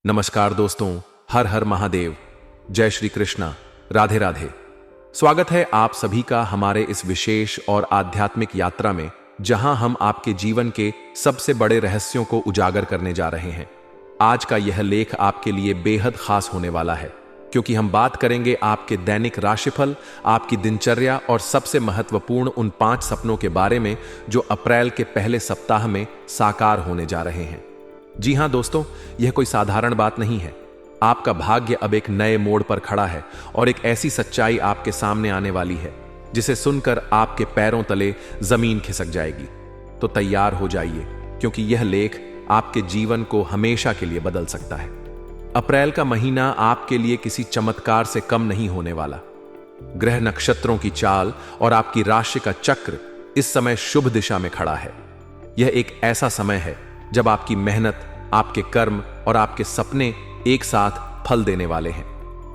नमस्कार दोस्तों, हर हर महादेव, जय श्री कृष्णा, राधे राधे। स्वागत है आप सभी का हमारे इस विशेष और आध्यात्मिक यात्रा में, जहां हम आपके जीवन के सबसे बड़े रहस्यों को उजागर करने जा रहे हैं। आज का यह लेख आपके लिए बेहद खास होने वाला है, क्योंकि हम बात करेंगे आपके दैनिक राशिफल, आपकी दिनचर्या और सबसे महत्वपूर्ण उन 5 सपनों के बारे में जो अप्रैल के पहले सप्ताह में साकार होने जा रहे हैं। जी हां दोस्तों, यह कोई साधारण बात नहीं है। आपका भाग्य अब एक नए मोड़ पर खड़ा है और एक ऐसी सच्चाई आपके सामने आने वाली है जिसे सुनकर आपके पैरों तले जमीन खिसक जाएगी। तो तैयार हो जाइए, क्योंकि यह लेख आपके जीवन को हमेशा के लिए बदल सकता है। अप्रैल का महीना आपके लिए किसी चमत्कार से कम नहीं होने वाला। ग्रह नक्षत्रों की चाल और आपकी राशि का चक्र इस समय शुभ दिशा में खड़ा है। यह एक ऐसा समय है जब आपकी मेहनत, आपके कर्म और आपके सपने एक साथ फल देने वाले हैं।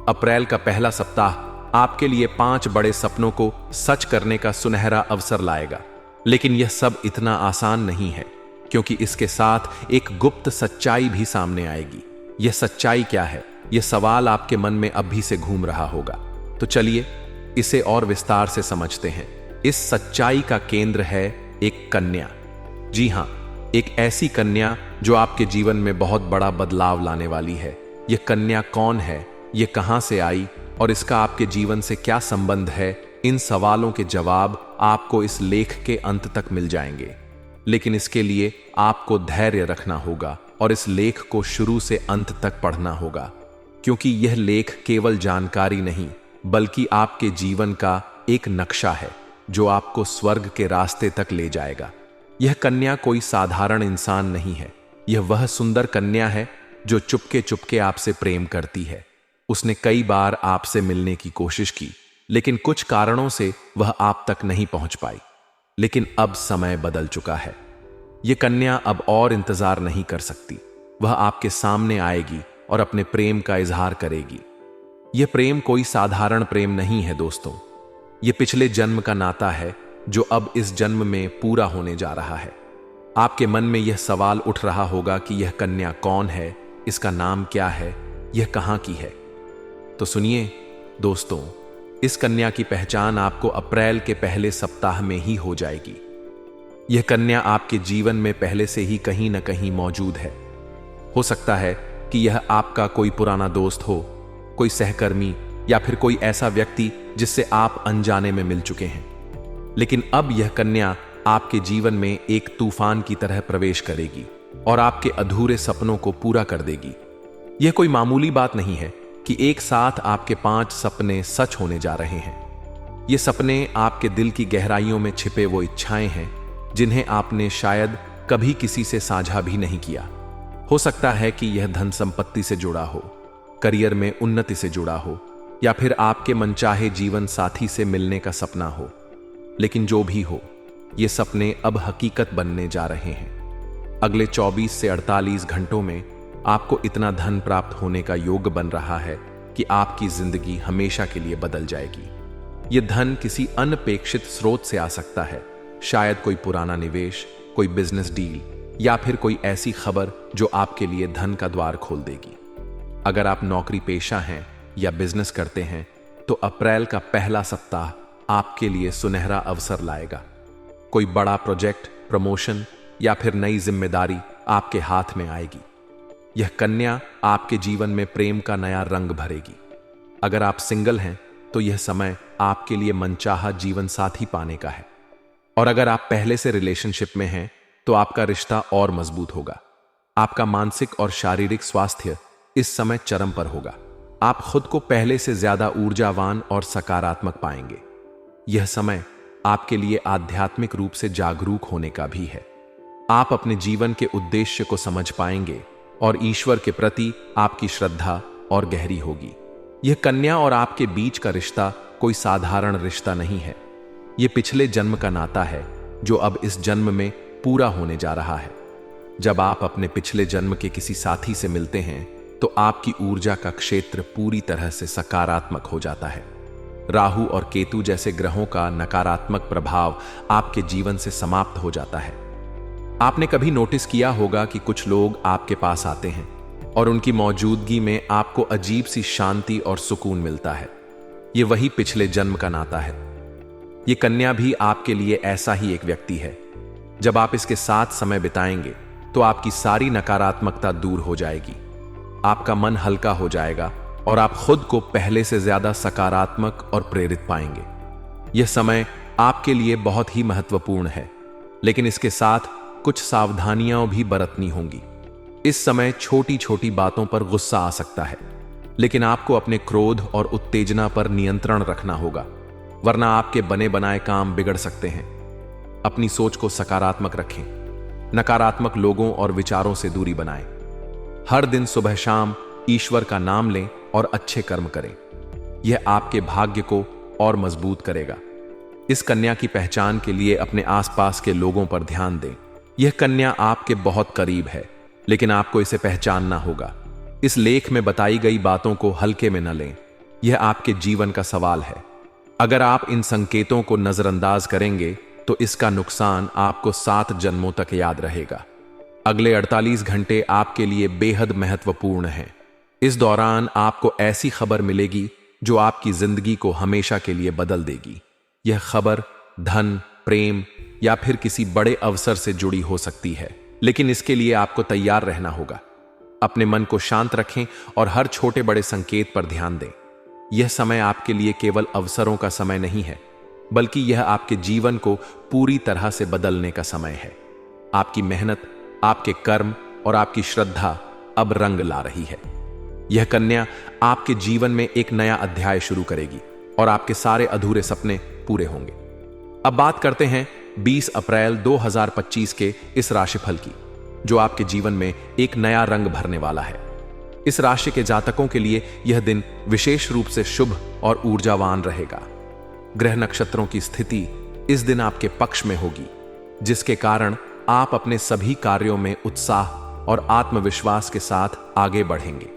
अप्रैल का पहला सप्ताह आपके लिए 5 बड़े सपनों को सच करने का सुनहरा अवसर लाएगा। लेकिन यह सब इतना आसान नहीं है, क्योंकि इसके साथ एक गुप्त सच्चाई भी सामने आएगी। यह सच्चाई क्या है? यह सवाल आपके मन में अभी से घूम रहा होगा। तो चलिए इसे और विस्तार से समझते हैं। इस सच्चाई का केंद्र है एक कन्या। जी हां, एक ऐसी कन्या जो आपके जीवन में बहुत बड़ा बदलाव लाने वाली है। यह कन्या कौन है, यह कहां से आई और इसका आपके जीवन से क्या संबंध है? इन सवालों के जवाब आपको इस लेख के अंत तक मिल जाएंगे। लेकिन इसके लिए आपको धैर्य रखना होगा और इस लेख को शुरू से अंत तक पढ़ना होगा, क्योंकि यह लेख केवल जानकारी नहीं, बल्कि आपके जीवन का एक नक्शा है जो आपको स्वर्ग के रास्ते तक ले जाएगा। यह कन्या कोई साधारण इंसान नहीं है। यह वह सुंदर कन्या है जो चुपके चुपके आपसे प्रेम करती है। उसने कई बार आपसे मिलने की कोशिश की, लेकिन कुछ कारणों से वह आप तक नहीं पहुंच पाई। लेकिन अब समय बदल चुका है। यह कन्या अब और इंतजार नहीं कर सकती। वह आपके सामने आएगी और अपने प्रेम का इजहार करेगी। यह प्रेम कोई साधारण प्रेम नहीं है दोस्तों। यह पिछले जन्म का नाता है जो अब इस जन्म में पूरा होने जा रहा है। आपके मन में यह सवाल उठ रहा होगा कि यह कन्या कौन है, इसका नाम क्या है, यह कहां की है। तो सुनिए दोस्तों, इस कन्या की पहचान आपको अप्रैल के पहले सप्ताह में ही हो जाएगी। यह कन्या आपके जीवन में पहले से ही कहीं न कहीं मौजूद है। हो सकता है कि यह आपका कोई पुराना दोस्त हो, कोई सहकर्मी या फिर कोई ऐसा व्यक्ति जिससे आप अनजाने में मिल चुके हैं। लेकिन अब यह कन्या आपके जीवन में एक तूफान की तरह प्रवेश करेगी और आपके अधूरे सपनों को पूरा कर देगी। यह कोई मामूली बात नहीं है कि एक साथ आपके 5 सपने सच होने जा रहे हैं। ये सपने आपके दिल की गहराइयों में छिपे वो इच्छाएं हैं जिन्हें आपने शायद कभी किसी से साझा भी नहीं किया। हो सकता है कि यह धन संपत्ति से जुड़ा हो, करियर में उन्नति से जुड़ा हो, या फिर आपके मनचाहे जीवन साथी से मिलने का सपना हो। लेकिन जो भी हो, ये सपने अब हकीकत बनने जा रहे हैं। अगले 24 से 48 घंटों में आपको इतना धन प्राप्त होने का योग बन रहा है कि आपकी जिंदगी हमेशा के लिए बदल जाएगी। यह धन किसी अनपेक्षित स्रोत से आ सकता है, शायद कोई पुराना निवेश, कोई बिजनेस डील या फिर कोई ऐसी खबर जो आपके लिए धन का द्वार खोल देगी। अगर आप नौकरी पेशा हैं या बिजनेस करते हैं, तो अप्रैल का पहला सप्ताह आपके लिए सुनहरा अवसर लाएगा। कोई बड़ा प्रोजेक्ट, प्रमोशन या फिर नई जिम्मेदारी आपके हाथ में आएगी। यह कन्या आपके जीवन में प्रेम का नया रंग भरेगी। अगर आप सिंगल हैं, तो यह समय आपके लिए मनचाहा जीवन साथी पाने का है। और अगर आप पहले से रिलेशनशिप में हैं, तो आपका रिश्ता और मजबूत होगा। आपका मानसिक और शारीरिक स्वास्थ्य इस समय चरम पर होगा। आप खुद को पहले से ज्यादा ऊर्जावान और सकारात्मक पाएंगे। यह समय आपके लिए आध्यात्मिक रूप से जागरूक होने का भी है। आप अपने जीवन के उद्देश्य को समझ पाएंगे और ईश्वर के प्रति आपकी श्रद्धा और गहरी होगी। यह कन्या और आपके बीच का रिश्ता कोई साधारण रिश्ता नहीं है। यह पिछले जन्म का नाता है जो अब इस जन्म में पूरा होने जा रहा है। जब आप अपने पिछले जन्म के किसी साथी से मिलते हैं, तो आपकी ऊर्जा का क्षेत्र पूरी तरह से सकारात्मक हो जाता है। राहु और केतु जैसे ग्रहों का नकारात्मक प्रभाव आपके जीवन से समाप्त हो जाता है। आपने कभी नोटिस किया होगा कि कुछ लोग आपके पास आते हैं, और उनकी मौजूदगी में आपको अजीब सी शांति और सुकून मिलता है। ये वही पिछले जन्म का नाता है। ये कन्या भी आपके लिए ऐसा ही एक व्यक्ति है। जब आप इसके साथ समय बिताएंगे तो आपकी सारी नकारात्मकता दूर हो जाएगी, आपका मन हल्का हो जाएगा और आप खुद को पहले से ज्यादा सकारात्मक और प्रेरित पाएंगे। यह समय आपके लिए बहुत ही महत्वपूर्ण है, लेकिन इसके साथ कुछ सावधानियां भी बरतनी होंगी। इस समय छोटी छोटी बातों पर गुस्सा आ सकता है, लेकिन आपको अपने क्रोध और उत्तेजना पर नियंत्रण रखना होगा, वरना आपके बने बनाए काम बिगड़ सकते हैं। अपनी सोच को सकारात्मक रखें, नकारात्मक लोगों और विचारों से दूरी बनाएं। हर दिन सुबह शाम ईश्वर का नाम लें और अच्छे कर्म करें। यह आपके भाग्य को और मजबूत करेगा। इस कन्या की पहचान के लिए अपने आसपास के लोगों पर ध्यान दें। यह कन्या आपके बहुत करीब है, लेकिन आपको इसे पहचानना होगा। इस लेख में बताई गई बातों को हल्के में न लें। यह आपके जीवन का सवाल है। अगर आप इन संकेतों को नजरअंदाज करेंगे तो इसका नुकसान आपको 7 जन्मों तक याद रहेगा। अगले 48 घंटे आपके लिए बेहद महत्वपूर्ण हैं। इस दौरान आपको ऐसी खबर मिलेगी जो आपकी जिंदगी को हमेशा के लिए बदल देगी। यह खबर धन, प्रेम या फिर किसी बड़े अवसर से जुड़ी हो सकती है, लेकिन इसके लिए आपको तैयार रहना होगा। अपने मन को शांत रखें और हर छोटे बड़े संकेत पर ध्यान दें। यह समय आपके लिए केवल अवसरों का समय नहीं है, बल्कि यह आपके जीवन को पूरी तरह से बदलने का समय है। आपकी मेहनत, आपके कर्म और आपकी श्रद्धा अब रंग ला रही है। यह कन्या आपके जीवन में एक नया अध्याय शुरू करेगी और आपके सारे अधूरे सपने पूरे होंगे। अब बात करते हैं 20 अप्रैल 2025 के इस राशिफल की, जो आपके जीवन में एक नया रंग भरने वाला है। इस राशि के जातकों के लिए यह दिन विशेष रूप से शुभ और ऊर्जावान रहेगा। ग्रह नक्षत्रों की स्थिति इस दिन आपके पक्ष में होगी, जिसके कारण आप अपने सभी कार्यों में उत्साह और आत्मविश्वास के साथ आगे बढ़ेंगे।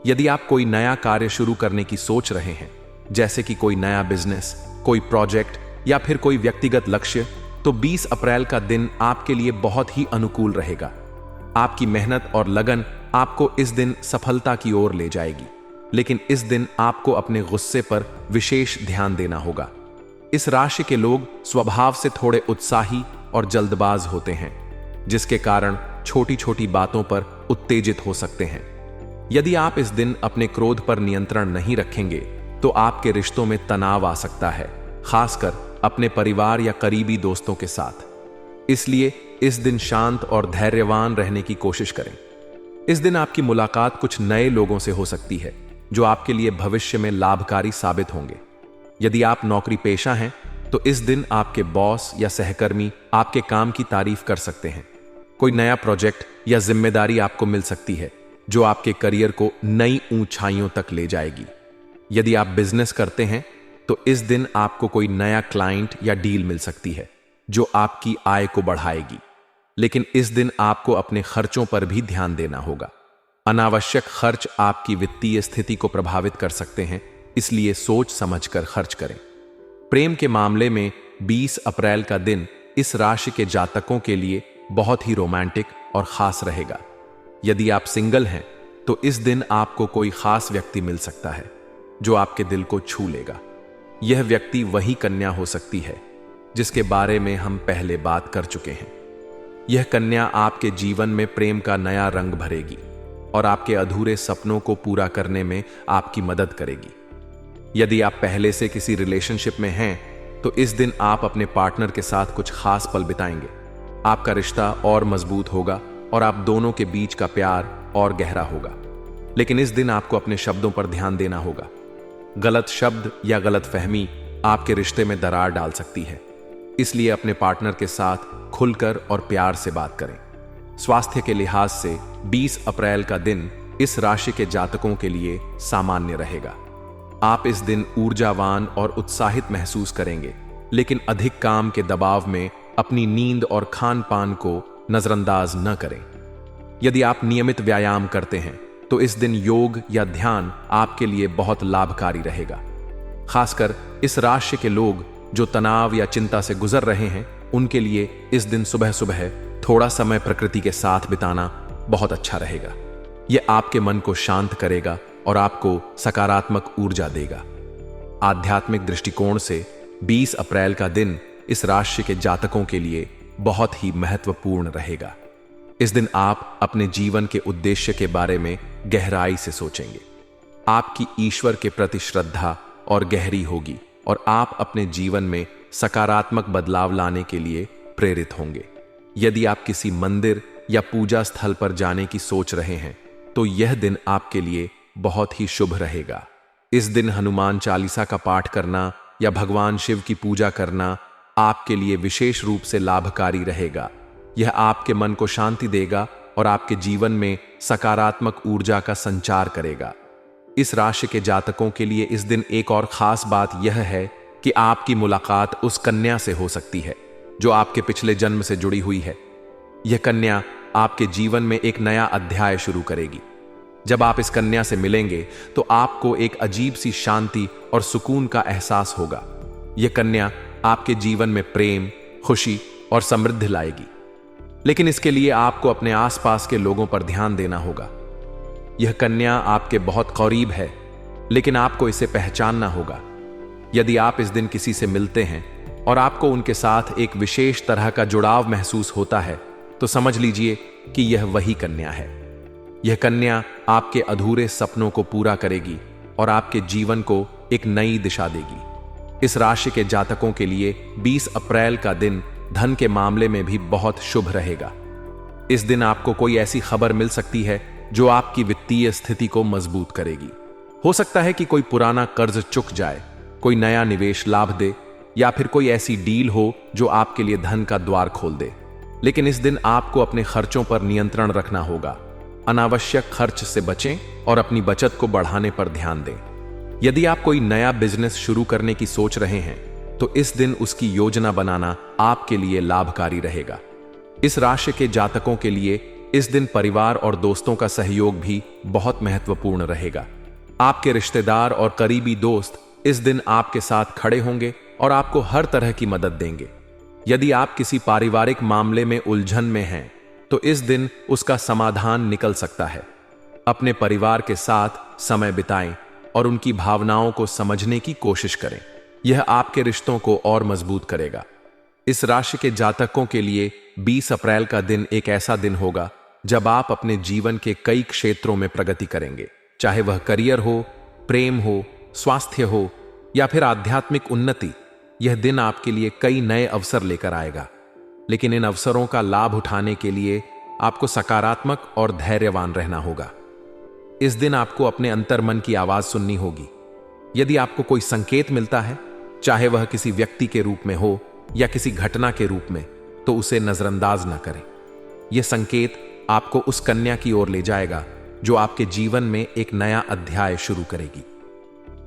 यदि आप कोई नया कार्य शुरू करने की सोच रहे हैं, जैसे कि कोई नया बिजनेस, कोई प्रोजेक्ट या फिर कोई व्यक्तिगत लक्ष्य, तो 20 अप्रैल का दिन आपके लिए बहुत ही अनुकूल रहेगा। आपकी मेहनत और लगन आपको इस दिन सफलता की ओर ले जाएगी, लेकिन इस दिन आपको अपने गुस्से पर विशेष ध्यान देना होगा। इस राशि के लोग स्वभाव से थोड़े उत्साही और जल्दबाज होते हैं, जिसके कारण छोटी छोटी बातों पर उत्तेजित हो सकते हैं। यदि आप इस दिन अपने क्रोध पर नियंत्रण नहीं रखेंगे तो आपके रिश्तों में तनाव आ सकता है, खासकर अपने परिवार या करीबी दोस्तों के साथ। इसलिए इस दिन शांत और धैर्यवान रहने की कोशिश करें। इस दिन आपकी मुलाकात कुछ नए लोगों से हो सकती है, जो आपके लिए भविष्य में लाभकारी साबित होंगे। यदि आप नौकरी पेशा हैं तो इस दिन आपके बॉस या सहकर्मी आपके काम की तारीफ कर सकते हैं। कोई नया प्रोजेक्ट या जिम्मेदारी आपको मिल सकती है, जो आपके करियर को नई ऊंचाइयों तक ले जाएगी। यदि आप बिजनेस करते हैं तो इस दिन आपको कोई नया क्लाइंट या डील मिल सकती है, जो आपकी आय को बढ़ाएगी। लेकिन इस दिन आपको अपने खर्चों पर भी ध्यान देना होगा। अनावश्यक खर्च आपकी वित्तीय स्थिति को प्रभावित कर सकते हैं, इसलिए सोच समझकर खर्च करें। प्रेम के मामले में 20 अप्रैल का दिन इस राशि के जातकों के लिए बहुत ही रोमांटिक और खास रहेगा। यदि आप सिंगल हैं तो इस दिन आपको कोई खास व्यक्ति मिल सकता है, जो आपके दिल को छू लेगा। यह व्यक्ति वही कन्या हो सकती है जिसके बारे में हम पहले बात कर चुके हैं। यह कन्या आपके जीवन में प्रेम का नया रंग भरेगी और आपके अधूरे सपनों को पूरा करने में आपकी मदद करेगी। यदि आप पहले से किसी रिलेशनशिप में हैं तो इस दिन आप अपने पार्टनर के साथ कुछ खास पल बिताएंगे। आपका रिश्ता और मजबूत होगा और आप दोनों के बीच का प्यार और गहरा होगा। लेकिन इस दिन आपको अपने शब्दों पर ध्यान देना होगा। गलत शब्द या गलत फहमी आपके रिश्ते में दरार डाल सकती है, इसलिए अपने पार्टनर के साथ खुलकर और प्यार से बात करें। स्वास्थ्य के लिहाज से 20 अप्रैल का दिन इस राशि के जातकों के लिए सामान्य रहेगा। आप इस दिन ऊर्जावान और उत्साहित महसूस करेंगे, लेकिन अधिक काम के दबाव में अपनी नींद और खान पान को नजरअंदाज न करें। यदि आप नियमित व्यायाम करते हैं तो इस दिन योग या ध्यान आपके लिए बहुत लाभकारी रहेगा। खासकर इस राशि के लोग जो तनाव या चिंता से गुजर रहे हैं, उनके लिए इस दिन सुबह सुबह थोड़ा समय प्रकृति के साथ बिताना बहुत अच्छा रहेगा। यह आपके मन को शांत करेगा और आपको सकारात्मक ऊर्जा देगा। आध्यात्मिक दृष्टिकोण से 20 अप्रैल का दिन इस राशि के जातकों के लिए बहुत ही महत्वपूर्ण रहेगा। इस दिन आप अपने जीवन के उद्देश्य के बारे में गहराई से सोचेंगे। आपकी ईश्वर के प्रति श्रद्धा और गहरी होगी और आप अपने जीवन में सकारात्मक बदलाव लाने के लिए प्रेरित होंगे। यदि आप किसी मंदिर या पूजा स्थल पर जाने की सोच रहे हैं तो यह दिन आपके लिए बहुत ही शुभ रहेगा। इस दिन हनुमान चालीसा का पाठ करना या भगवान शिव की पूजा करना आपके लिए विशेष रूप से लाभकारी रहेगा। यह आपके मन को शांति देगा और आपके जीवन में सकारात्मक ऊर्जा का संचार करेगा। इस राशि के जातकों के लिए इस दिन एक और खास बात यह है कि आपकी मुलाकात उस कन्या से हो सकती है जो आपके पिछले जन्म से जुड़ी हुई है। यह कन्या आपके जीवन में एक नया अध्याय शुरू करेगी। जब आप इस कन्या से मिलेंगे तो आपको एक अजीब सी शांति और सुकून का एहसास होगा। यह कन्या आपके जीवन में प्रेम, खुशी और समृद्धि लाएगी। लेकिन इसके लिए आपको अपने आसपास के लोगों पर ध्यान देना होगा। यह कन्या आपके बहुत करीब है, लेकिन आपको इसे पहचानना होगा। यदि आप इस दिन किसी से मिलते हैं और आपको उनके साथ एक विशेष तरह का जुड़ाव महसूस होता है तो समझ लीजिए कि यह वही कन्या है। यह कन्या आपके अधूरे सपनों को पूरा करेगी और आपके जीवन को एक नई दिशा देगी। इस राशि के जातकों के लिए 20 अप्रैल का दिन धन के मामले में भी बहुत शुभ रहेगा। इस दिन आपको कोई ऐसी खबर मिल सकती है जो आपकी वित्तीय स्थिति को मजबूत करेगी। हो सकता है कि कोई पुराना कर्ज चुक जाए, कोई नया निवेश लाभ दे या फिर कोई ऐसी डील हो जो आपके लिए धन का द्वार खोल दे। लेकिन इस दिन आपको अपने खर्चों पर नियंत्रण रखना होगा। अनावश्यक खर्च से बचें और अपनी बचत को बढ़ाने पर ध्यान दें। यदि आप कोई नया बिजनेस शुरू करने की सोच रहे हैं तो इस दिन उसकी योजना बनाना आपके लिए लाभकारी रहेगा। इस राशि के जातकों के लिए इस दिन परिवार और दोस्तों का सहयोग भी बहुत महत्वपूर्ण रहेगा। आपके रिश्तेदार और करीबी दोस्त इस दिन आपके साथ खड़े होंगे और आपको हर तरह की मदद देंगे। यदि आप किसी पारिवारिक मामले में उलझन में हैं तो इस दिन उसका समाधान निकल सकता है। अपने परिवार के साथ समय बिताएं और उनकी भावनाओं को समझने की कोशिश करें। यह आपके रिश्तों को और मजबूत करेगा। इस राशि के जातकों के लिए 20 अप्रैल का दिन एक ऐसा दिन होगा जब आप अपने जीवन के कई क्षेत्रों में प्रगति करेंगे, चाहे वह करियर हो, प्रेम हो, स्वास्थ्य हो या फिर आध्यात्मिक उन्नति। यह दिन आपके लिए कई नए अवसर लेकर आएगा, लेकिन इन अवसरों का लाभ उठाने के लिए आपको सकारात्मक और धैर्यवान रहना होगा। इस दिन आपको अपने अंतर्मन की आवाज सुननी होगी। यदि आपको कोई संकेत मिलता है, चाहे वह किसी व्यक्ति के रूप में हो या किसी घटना के रूप में, तो उसे नजरअंदाज न करें। यह संकेत आपको उस कन्या की ओर ले जाएगा जो आपके जीवन में एक नया अध्याय शुरू करेगी।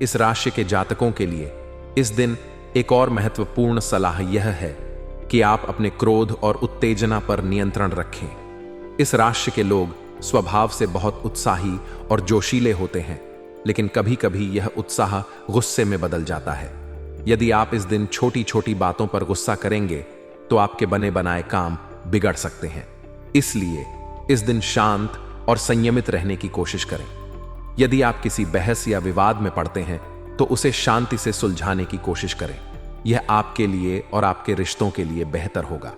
इस राशि के जातकों के लिए इस दिन एक और महत्वपूर्ण सलाह यह है कि आप अपने क्रोध और उत्तेजना पर नियंत्रण रखें। इस राशि के लोग स्वभाव से बहुत उत्साही और जोशीले होते हैं, लेकिन कभी कभी यह उत्साह गुस्से में बदल जाता है। यदि आप इस दिन छोटी छोटी बातों पर गुस्सा करेंगे तो आपके बने बनाए काम बिगड़ सकते हैं। इसलिए इस दिन शांत और संयमित रहने की कोशिश करें। यदि आप किसी बहस या विवाद में पड़ते हैं तो उसे शांति से सुलझाने की कोशिश करें। यह आपके लिए और आपके रिश्तों के लिए बेहतर होगा।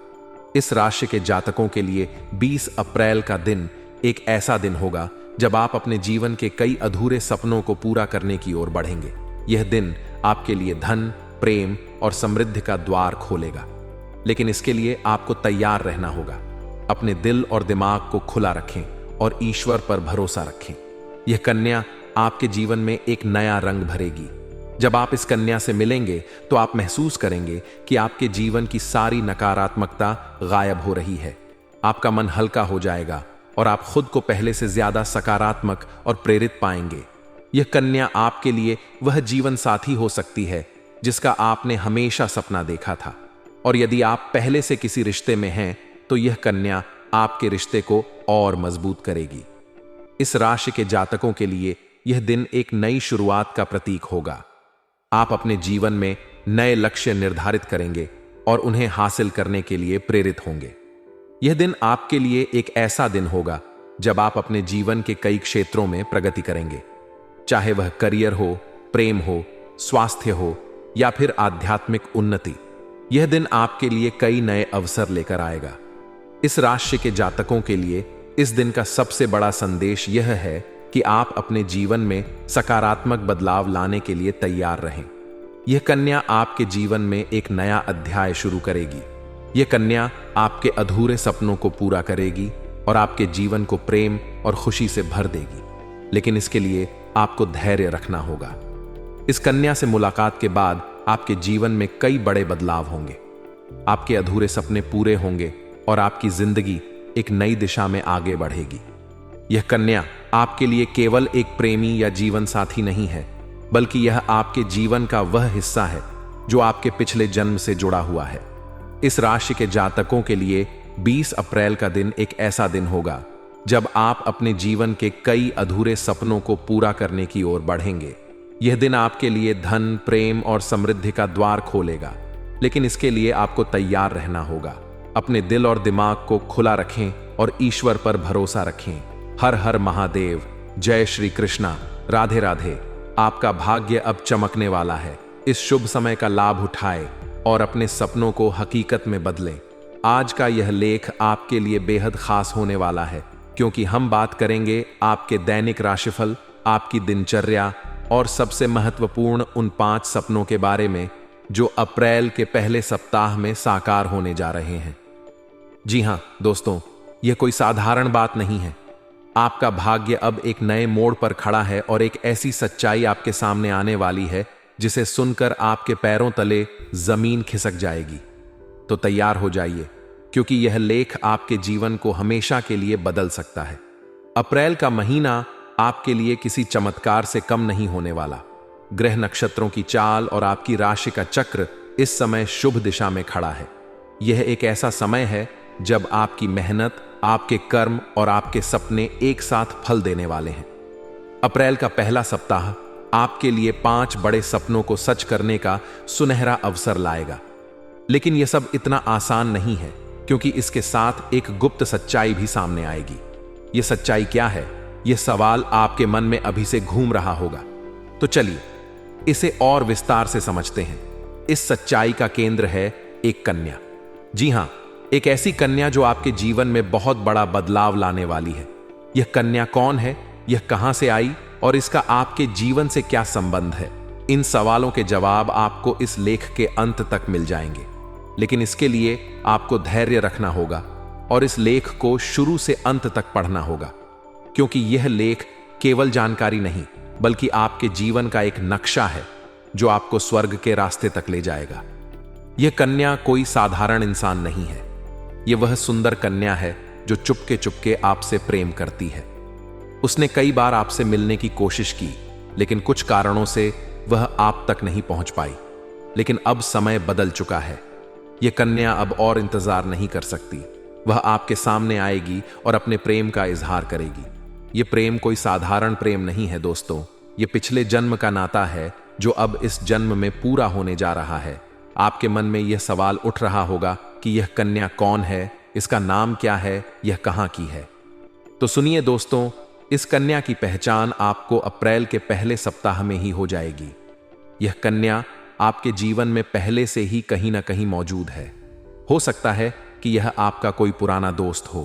इस राशि के जातकों के लिए 20 अप्रैल का दिन एक ऐसा दिन होगा जब आप अपने जीवन के कई अधूरे सपनों को पूरा करने की ओर बढ़ेंगे। यह दिन आपके लिए धन, प्रेम और समृद्धि का द्वार खोलेगा, लेकिन इसके लिए आपको तैयार रहना होगा। अपने दिल और दिमाग को खुला रखें और ईश्वर पर भरोसा रखें। यह कन्या आपके जीवन में एक नया रंग भरेगी। जब आप इस कन्या से मिलेंगे तो आप महसूस करेंगे कि आपके जीवन की सारी नकारात्मकता गायब हो रही है। आपका मन हल्का हो जाएगा और आप खुद को पहले से ज्यादा सकारात्मक और प्रेरित पाएंगे। यह कन्या आपके लिए वह जीवन साथी हो सकती है जिसका आपने हमेशा सपना देखा था, और यदि आप पहले से किसी रिश्ते में हैं तो यह कन्या आपके रिश्ते को और मजबूत करेगी। इस राशि के जातकों के लिए यह दिन एक नई शुरुआत का प्रतीक होगा। आप अपने जीवन में नए लक्ष्य निर्धारित करेंगे और उन्हें हासिल करने के लिए प्रेरित होंगे। यह दिन आपके लिए एक ऐसा दिन होगा जब आप अपने जीवन के कई क्षेत्रों में प्रगति करेंगे, चाहे वह करियर हो, प्रेम हो, स्वास्थ्य हो या फिर आध्यात्मिक उन्नति। यह दिन आपके लिए कई नए अवसर लेकर आएगा। इस राशि के जातकों के लिए इस दिन का सबसे बड़ा संदेश यह है कि आप अपने जीवन में सकारात्मक बदलाव लाने के लिए तैयार रहें। यह कन्या आपके जीवन में एक नया अध्याय शुरू करेगी। यह कन्या आपके अधूरे सपनों को पूरा करेगी और आपके जीवन को प्रेम और खुशी से भर देगी। लेकिन इसके लिए आपको धैर्य रखना होगा। इस कन्या से मुलाकात के बाद आपके जीवन में कई बड़े बदलाव होंगे। आपके अधूरे सपने पूरे होंगे और आपकी जिंदगी एक नई दिशा में आगे बढ़ेगी। यह कन्या आपके लिए केवल एक प्रेमी या जीवन साथी नहीं है, बल्कि यह आपके जीवन का वह हिस्सा है जो आपके पिछले जन्म से जुड़ा हुआ है। इस राशि के जातकों के लिए 20 अप्रैल का दिन एक ऐसा दिन होगा जब आप अपने जीवन के कई अधूरे सपनों को पूरा करने की ओर बढ़ेंगे। यह दिन आपके लिए धन, प्रेम और समृद्धि का द्वार खोलेगा, लेकिन इसके लिए आपको तैयार रहना होगा। अपने दिल और दिमाग को खुला रखें और ईश्वर पर भरोसा रखें। हर हर महादेव, जय श्री कृष्णा, राधे राधे। आपका भाग्य अब चमकने वाला है। इस शुभ समय का लाभ उठाएं और अपने सपनों को हकीकत में बदलें। आज का यह लेख आपके लिए बेहद खास होने वाला है, क्योंकि हम बात करेंगे आपके दैनिक राशिफल, आपकी दिनचर्या और सबसे महत्वपूर्ण उन 5 सपनों के बारे में जो अप्रैल के पहले सप्ताह में साकार होने जा रहे हैं। जी हां दोस्तों, यह कोई साधारण बात नहीं है। आपका भाग्य अब एक नए मोड़ पर खड़ा है और एक ऐसी सच्चाई आपके सामने आने वाली है जिसे सुनकर आपके पैरों तले जमीन खिसक जाएगी। तो तैयार हो जाइए, क्योंकि यह लेख आपके जीवन को हमेशा के लिए बदल सकता है। अप्रैल का महीना आपके लिए किसी चमत्कार से कम नहीं होने वाला। ग्रह नक्षत्रों की चाल और आपकी राशि का चक्र इस समय शुभ दिशा में खड़ा है। यह एक ऐसा समय है जब आपकी मेहनत, आपके कर्म और आपके सपने एक साथ फल देने वाले हैं। अप्रैल का पहला सप्ताह आपके लिए 5 बड़े सपनों को सच करने का सुनहरा अवसर लाएगा। लेकिन यह सब इतना आसान नहीं है, क्योंकि इसके साथ एक गुप्त सच्चाई भी सामने आएगी। यह सच्चाई क्या है? यह सवाल आपके मन में अभी से घूम रहा होगा। तो चलिए इसे और विस्तार से समझते हैं। इस सच्चाई का केंद्र है एक कन्या। जी हां, एक ऐसी कन्या जो आपके जीवन में बहुत बड़ा बदलाव लाने वाली है। यह कन्या कौन है, यह कहां से आई और इसका आपके जीवन से क्या संबंध है? इन सवालों के जवाब आपको इस लेख के अंत तक मिल जाएंगे। लेकिन इसके लिए आपको धैर्य रखना होगा और इस लेख को शुरू से अंत तक पढ़ना होगा, क्योंकि यह लेख केवल जानकारी नहीं, बल्कि आपके जीवन का एक नक्शा है जो आपको स्वर्ग के रास्ते तक ले जाएगा। यह कन्या कोई साधारण इंसान नहीं है। यह वह सुंदर कन्या है जो चुपके चुपके आपसे प्रेम करती है। उसने कई बार आपसे मिलने की कोशिश की, लेकिन कुछ कारणों से वह आप तक नहीं पहुंच पाई। लेकिन अब समय बदल चुका है। यह कन्या अब और इंतजार नहीं कर सकती। वह आपके सामने आएगी और अपने प्रेम का इजहार करेगी। यह प्रेम कोई साधारण प्रेम नहीं है दोस्तों। यह पिछले जन्म का नाता है जो अब इस जन्म में पूरा होने जा रहा है। आपके मन में यह सवाल उठ रहा होगा कि यह कन्या कौन है, इसका नाम क्या है, यह कहां की है। तो सुनिए दोस्तों, इस कन्या की पहचान आपको अप्रैल के पहले सप्ताह में ही हो जाएगी। यह कन्या आपके जीवन में पहले से ही कहीं ना कहीं मौजूद है। हो सकता है कि यह आपका कोई पुराना दोस्त हो,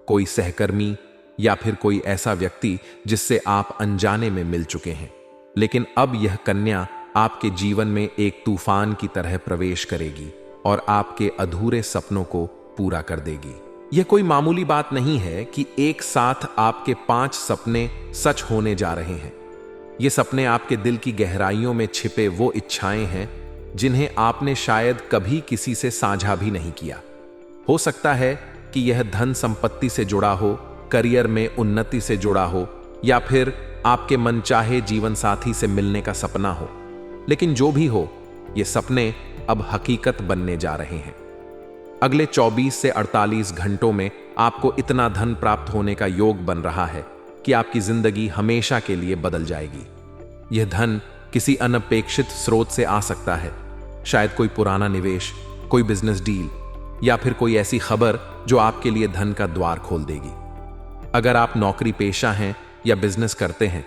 कोई सहकर्मी या फिर कोई ऐसा व्यक्ति जिससे आप अनजाने में मिल चुके हैं। लेकिन अब यह कन्या आपके जीवन में एक तूफान की तरह प्रवेश करेगी और आपके अधूरे सपनों को पूरा कर देगी। यह कोई मामूली बात नहीं है कि एक साथ आपके 5 सपने सच होने जा रहे हैं। ये सपने आपके दिल की गहराइयों में छिपे वो इच्छाएं हैं जिन्हें आपने शायद कभी किसी से साझा भी नहीं किया। हो सकता है कि यह धन संपत्ति से जुड़ा हो, करियर में उन्नति से जुड़ा हो या फिर आपके मनचाहे जीवन साथी से मिलने का सपना हो। लेकिन जो भी हो, ये सपने अब हकीकत बनने जा रहे हैं। अगले 24 से 48 घंटों में आपको इतना धन प्राप्त होने का योग बन रहा है कि आपकी जिंदगी हमेशा के लिए बदल जाएगी। यह धन किसी अनपेक्षित स्रोत से आ सकता है, शायद कोई पुराना निवेश, कोई बिजनेस डील या फिर कोई ऐसी खबर जो आपके लिए धन का द्वार खोल देगी। अगर आप नौकरी पेशा हैं या बिजनेस करते हैं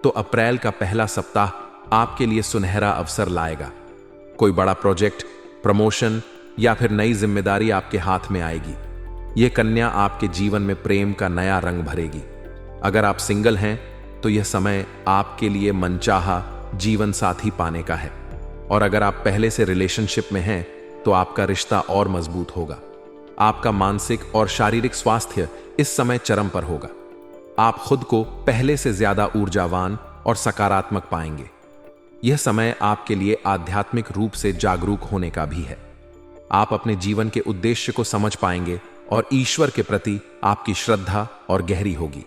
तो अप्रैल का पहला सप्ताह आपके लिए सुनहरा अवसर लाएगा। कोई बड़ा प्रोजेक्ट, प्रमोशन या फिर नई जिम्मेदारी आपके हाथ में आएगी। यह कन्या आपके जीवन में प्रेम का नया रंग भरेगी। अगर आप सिंगल हैं तो यह समय आपके लिए मनचाहा जीवन साथी पाने का है, और अगर आप पहले से रिलेशनशिप में हैं तो आपका रिश्ता और मजबूत होगा। आपका मानसिक और शारीरिक स्वास्थ्य इस समय चरम पर होगा। आप खुद को पहले से ज्यादा ऊर्जावान और सकारात्मक पाएंगे। यह समय आपके लिए आध्यात्मिक रूप से जागरूक होने का भी है। आप अपने जीवन के उद्देश्य को समझ पाएंगे और ईश्वर के प्रति आपकी श्रद्धा और गहरी होगी।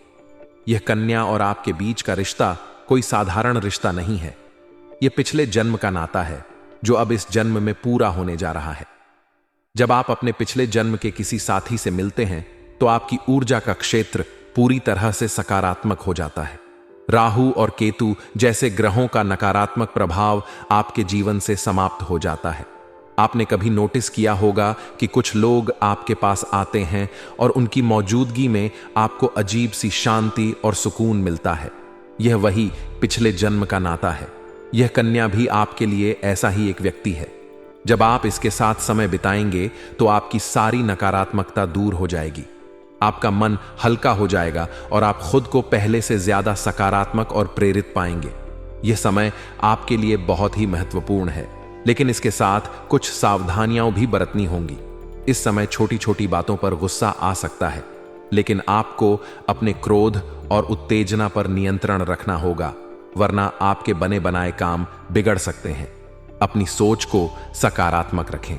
यह कन्या और आपके बीच का रिश्ता कोई साधारण रिश्ता नहीं है। यह पिछले जन्म का नाता है जो अब इस जन्म में पूरा होने जा रहा है। जब आप अपने पिछले जन्म के किसी साथी से मिलते हैं तो आपकी ऊर्जा का क्षेत्र पूरी तरह से सकारात्मक हो जाता है। राहु और केतु जैसे ग्रहों का नकारात्मक प्रभाव आपके जीवन से समाप्त हो जाता है। आपने कभी नोटिस किया होगा कि कुछ लोग आपके पास आते हैं और उनकी मौजूदगी में आपको अजीब सी शांति और सुकून मिलता है। यह वही पिछले जन्म का नाता है। यह कन्या भी आपके लिए ऐसा ही एक व्यक्ति है। जब आप इसके साथ समय बिताएंगे तो आपकी सारी नकारात्मकता दूर हो जाएगी। आपका मन हल्का हो जाएगा और आप खुद को पहले से ज्यादा सकारात्मक और प्रेरित पाएंगे। यह समय आपके लिए बहुत ही महत्वपूर्ण है, लेकिन इसके साथ कुछ सावधानियां भी बरतनी होंगी। इस समय छोटी छोटी बातों पर गुस्सा आ सकता है, लेकिन आपको अपने क्रोध और उत्तेजना पर नियंत्रण रखना होगा, वरना आपके बने बनाए काम बिगड़ सकते हैं। अपनी सोच को सकारात्मक रखें।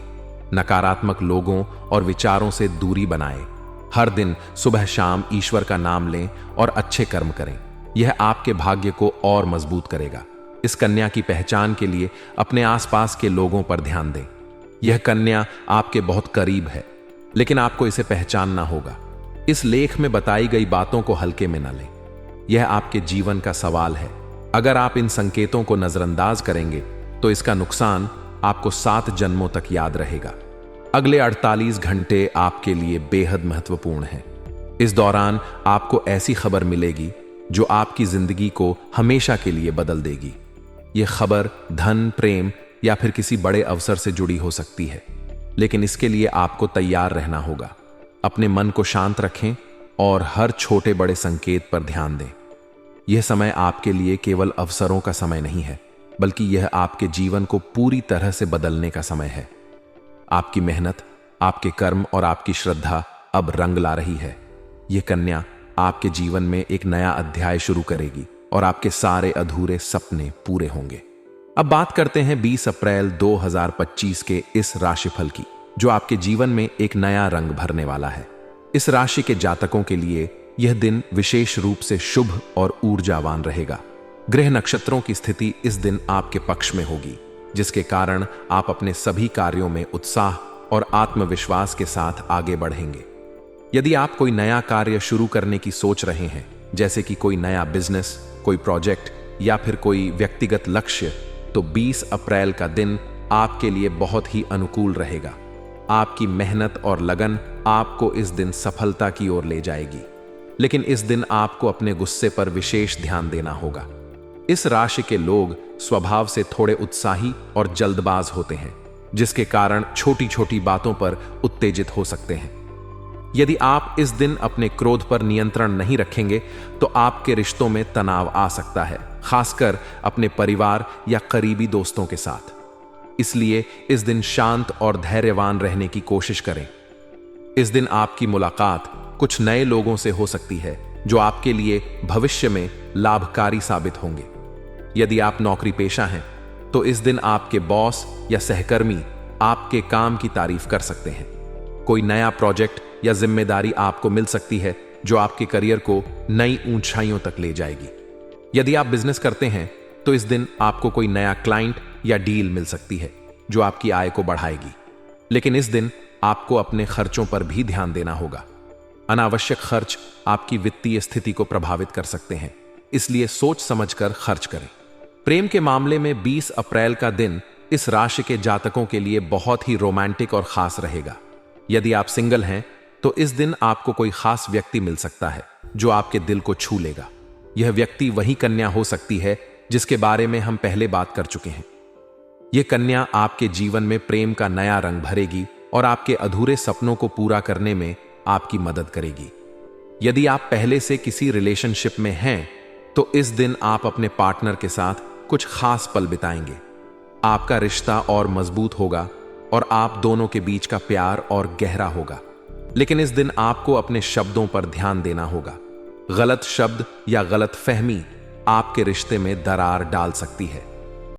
नकारात्मक लोगों और विचारों से दूरी बनाएं। हर दिन सुबह शाम ईश्वर का नाम लें और अच्छे कर्म करें। यह आपके भाग्य को और मजबूत करेगा। इस कन्या की पहचान के लिए अपने आसपास के लोगों पर ध्यान दें। यह कन्या आपके बहुत करीब है, लेकिन आपको इसे पहचानना होगा। इस लेख में बताई गई बातों को हल्के में न लें। यह आपके जीवन का सवाल है। अगर आप इन संकेतों को नजरअंदाज करेंगे तो इसका नुकसान आपको 7 जन्मों तक याद रहेगा। अगले 48 घंटे आपके लिए बेहद महत्वपूर्ण हैं। इस दौरान आपको ऐसी खबर मिलेगी जो आपकी जिंदगी को हमेशा के लिए बदल देगी। यह खबर धन, प्रेम या फिर किसी बड़े अवसर से जुड़ी हो सकती है, लेकिन इसके लिए आपको तैयार रहना होगा। अपने मन को शांत रखें और हर छोटे बड़े संकेत पर ध्यान दें। यह समय आपके लिए केवल अवसरों का समय नहीं है, बल्कि यह आपके जीवन को पूरी तरह से बदलने का समय है। आपकी मेहनत, आपके कर्म और आपकी श्रद्धा अब रंग ला रही है। यह कन्या आपके जीवन में एक नया अध्याय शुरू करेगी और आपके सारे अधूरे सपने पूरे होंगे। अब बात करते हैं 20 अप्रैल 2025 के इस राशिफल की, जो आपके जीवन में एक नया रंग भरने वाला है। इस राशि के जातकों के लिए यह दिन विशेष रूप से शुभ और ऊर्जावान रहेगा। ग्रह नक्षत्रों की स्थिति इस दिन आपके पक्ष में होगी, जिसके कारण आप अपने सभी कार्यों में उत्साह और आत्मविश्वास के साथ आगे बढ़ेंगे। यदि आप कोई नया कार्य शुरू करने की सोच रहे हैं, जैसे कि कोई नया बिजनेस, कोई प्रोजेक्ट या फिर कोई व्यक्तिगत लक्ष्य, तो 20 अप्रैल का दिन आपके लिए बहुत ही अनुकूल रहेगा। आपकी मेहनत और लगन आपको इस दिन सफलता की ओर ले जाएगी, लेकिन इस दिन आपको अपने गुस्से पर विशेष ध्यान देना होगा। इस राशि के लोग स्वभाव से थोड़े उत्साही और जल्दबाज होते हैं, जिसके कारण छोटी छोटी बातों पर उत्तेजित हो सकते हैं। यदि आप इस दिन अपने क्रोध पर नियंत्रण नहीं रखेंगे तो आपके रिश्तों में तनाव आ सकता है, खासकर अपने परिवार या करीबी दोस्तों के साथ। इसलिए इस दिन शांत और धैर्यवान रहने की कोशिश करें। इस दिन आपकी मुलाकात कुछ नए लोगों से हो सकती है, जो आपके लिए भविष्य में लाभकारी साबित होंगे। यदि आप नौकरी पेशा हैं तो इस दिन आपके बॉस या सहकर्मी आपके काम की तारीफ कर सकते हैं। कोई नया प्रोजेक्ट या जिम्मेदारी आपको मिल सकती है जो आपके करियर को नई ऊंचाइयों तक ले जाएगी। यदि आप बिजनेस करते हैं तो इस दिन आपको कोई नया क्लाइंट या डील मिल सकती है जो आपकी आय को बढ़ाएगी। लेकिन इस दिन आपको अपने खर्चों पर भी ध्यान देना होगा। अनावश्यक खर्च आपकी वित्तीय स्थिति को प्रभावित कर सकते हैं, इसलिए सोच समझकर खर्च करें। प्रेम के मामले में 20 अप्रैल का दिन इस राशि के जातकों के लिए बहुत ही रोमांटिक और खास रहेगा। यदि आप सिंगल हैं तो इस दिन आपको कोई खास व्यक्ति मिल सकता है जो आपके दिल को छू लेगा। यह व्यक्ति वही कन्या हो सकती है जिसके बारे में हम पहले बात कर चुके हैं। यह कन्या आपके जीवन में प्रेम का नया रंग भरेगी और आपके अधूरे सपनों को पूरा करने में आपकी मदद करेगी। यदि आप पहले से किसी रिलेशनशिप में हैं, तो इस दिन आप अपने पार्टनर के साथ कुछ खास पल बिताएंगे। आपका रिश्ता और मजबूत होगा और आप दोनों के बीच का प्यार और गहरा होगा। लेकिन इस दिन आपको अपने शब्दों पर ध्यान देना होगा। गलत शब्द या गलत फहमी आपके रिश्ते में दरार डाल सकती है।